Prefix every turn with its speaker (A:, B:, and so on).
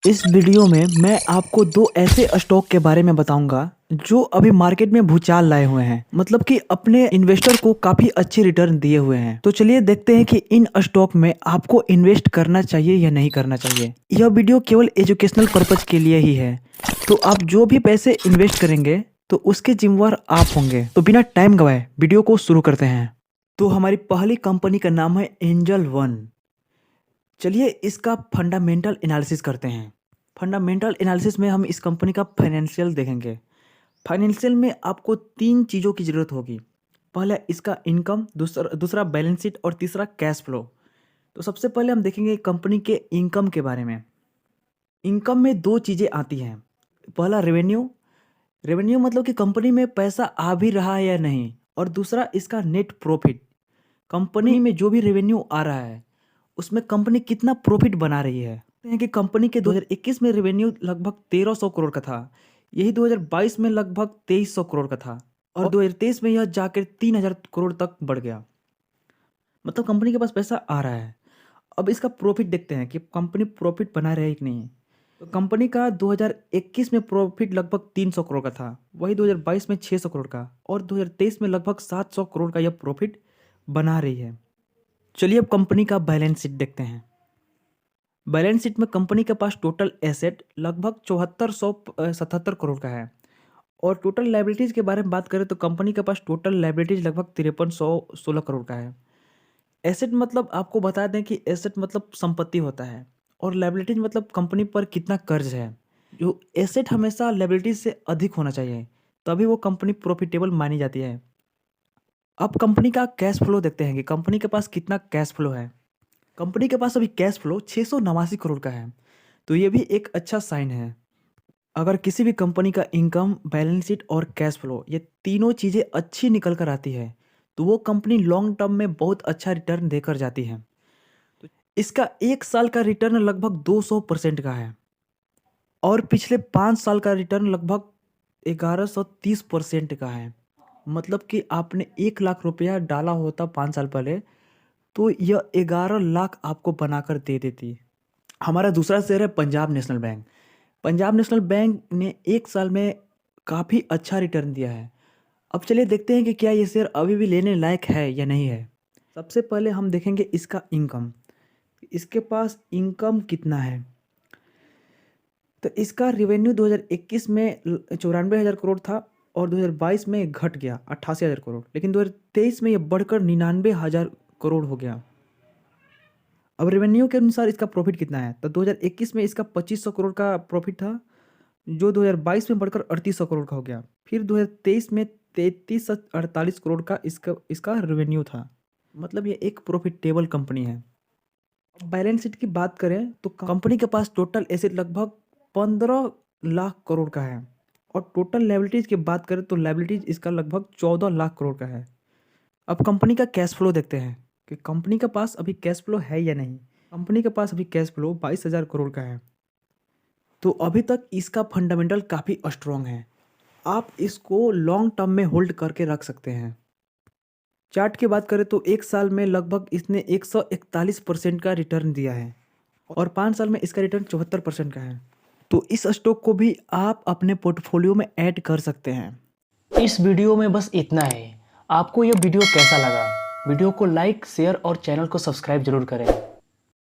A: इस वीडियो में मैं आपको दो ऐसे स्टॉक के बारे में बताऊंगा जो अभी मार्केट में भूचाल लाए हुए हैं, मतलब कि अपने इन्वेस्टर को काफी अच्छे रिटर्न दिए हुए हैं। तो चलिए देखते हैं कि इन स्टॉक में आपको इन्वेस्ट करना चाहिए या नहीं करना चाहिए। यह वीडियो केवल एजुकेशनल पर्पज के लिए ही है, तो आप जो भी पैसे इन्वेस्ट करेंगे तो उसके जिम्मेवार आप होंगे। तो बिना टाइम गवाए वीडियो को शुरू करते हैं। तो हमारी पहली कंपनी का नाम है एंजल वन। चलिए इसका फंडामेंटल एनालिसिस करते हैं। फंडामेंटल एनालिसिस में हम इस कंपनी का फाइनेंशियल देखेंगे। फाइनेंशियल में आपको तीन चीज़ों की ज़रूरत होगी। पहला इसका इनकम, दूसरा बैलेंस शीट और तीसरा कैश फ्लो। तो सबसे पहले हम देखेंगे कंपनी के इनकम के बारे में। इनकम में दो चीज़ें आती हैं। पहला रेवेन्यू। रेवेन्यू मतलब कि कंपनी में पैसा आ भी रहा है या नहीं, और दूसरा इसका नेट प्रॉफिट। कंपनी में जो भी रेवेन्यू आ रहा है उसमें कंपनी कितना प्रॉफिट बना रही है। कहते हैं कि कंपनी के 2021 में रेवेन्यू लगभग 1300 करोड़ का था। यही 2022 में लगभग 2300 करोड़ का था, और 2023 में यह जाकर 3000 करोड़ तक बढ़ गया। मतलब कंपनी के पास पैसा आ रहा है। अब इसका प्रॉफिट देखते हैं कि कंपनी प्रॉफिट बना रही है कि नहीं। तो कंपनी का 2021 में प्रॉफिट लगभग 300 करोड़ का था, वही 2022 में 600 करोड़ का, और 2023 में लगभग 700 करोड़ का यह प्रॉफिट बना रही है। चलिए अब कंपनी का बैलेंस शीट देखते हैं। बैलेंस शीट में कंपनी के पास टोटल एसेट लगभग 7477 करोड़ का है, और टोटल लाइबिलिटीज़ के बारे में बात करें तो कंपनी के पास टोटल लाइबिलिटीज़ लगभग 5316 करोड़ का है। एसेट मतलब आपको बता दें कि एसेट मतलब संपत्ति होता है, और लाइबिलिटीज मतलब कंपनी पर कितना कर्ज है। जो एसेट हमेशा लाइबिलिटीज से अधिक होना चाहिए, तभी वो कंपनी प्रॉफिटेबल मानी जाती है। अब कंपनी का कैश फ्लो देखते हैं कि कंपनी के पास कितना कैश फ्लो है। कंपनी के पास अभी कैश फ्लो 689 करोड़ का है, तो ये भी एक अच्छा साइन है। अगर किसी भी कंपनी का इनकम, बैलेंस शीट और कैश फ्लो, ये तीनों चीज़ें अच्छी निकल कर आती है, तो वो कंपनी लॉन्ग टर्म में बहुत अच्छा रिटर्न देकर जाती है। तो इसका एक साल का रिटर्न लगभग 200% का है, और पिछले 5 साल का रिटर्न लगभग 1130% का है। मतलब कि आपने 1 लाख रुपया डाला होता 5 साल पहले, तो यह 11 लाख आपको बनाकर दे देती। हमारा दूसरा शेयर है Punjab national bank. Punjab national bank ने एक साल में काफ़ी अच्छा रिटर्न दिया है। अब चलिए देखते हैं कि क्या ये शेयर अभी भी लेने लायक है या नहीं है। सबसे पहले हम देखेंगे इसका इनकम। इसके पास इनकम कितना है। तो इसका रेवेन्यू 2021 में 94,000 करोड़ था, और 2022 में घट गया 88,000 करोड़, लेकिन 2023 में यह बढ़कर 99,000 करोड़ हो गया। अब रेवेन्यू के अनुसार इसका प्रॉफिट कितना है, तो 2021 में इसका 2500 करोड़ का प्रॉफिट था, जो 2022 में बढ़कर 3800 करोड़ का हो गया। फिर 2023 में 3348 करोड़ का इसका इसका रेवेन्यू था। मतलब ये एक प्रॉफिटेबल कंपनी है। अब बैलेंस शीट की बात करें तो कंपनी के पास टोटल एसेट लगभग 15 लाख करोड़ का है, और टोटल लायबिलिटीज़ की बात करें तो लायबिलिटीज़ इसका लगभग 14 लाख करोड़ का है। अब कंपनी का कैश फ्लो देखते हैं कि कंपनी के पास अभी कैश फ्लो है या नहीं। कंपनी के पास अभी कैश फ्लो 22,000 करोड़ का है, तो अभी तक इसका फंडामेंटल काफ़ी स्ट्रॉन्ग है। आप इसको लॉन्ग टर्म में होल्ड करके रख सकते हैं। चार्ट की बात करें तो एक साल में लगभग इसने 141% का रिटर्न दिया है, और 5 साल में इसका रिटर्न 74% का है। तो इस स्टॉक को भी आप अपने पोर्टफोलियो में ऐड कर सकते हैं।
B: इस वीडियो में बस इतना है। आपको यह वीडियो कैसा लगा? वीडियो को लाइक, शेयर और चैनल को सब्सक्राइब जरूर करें।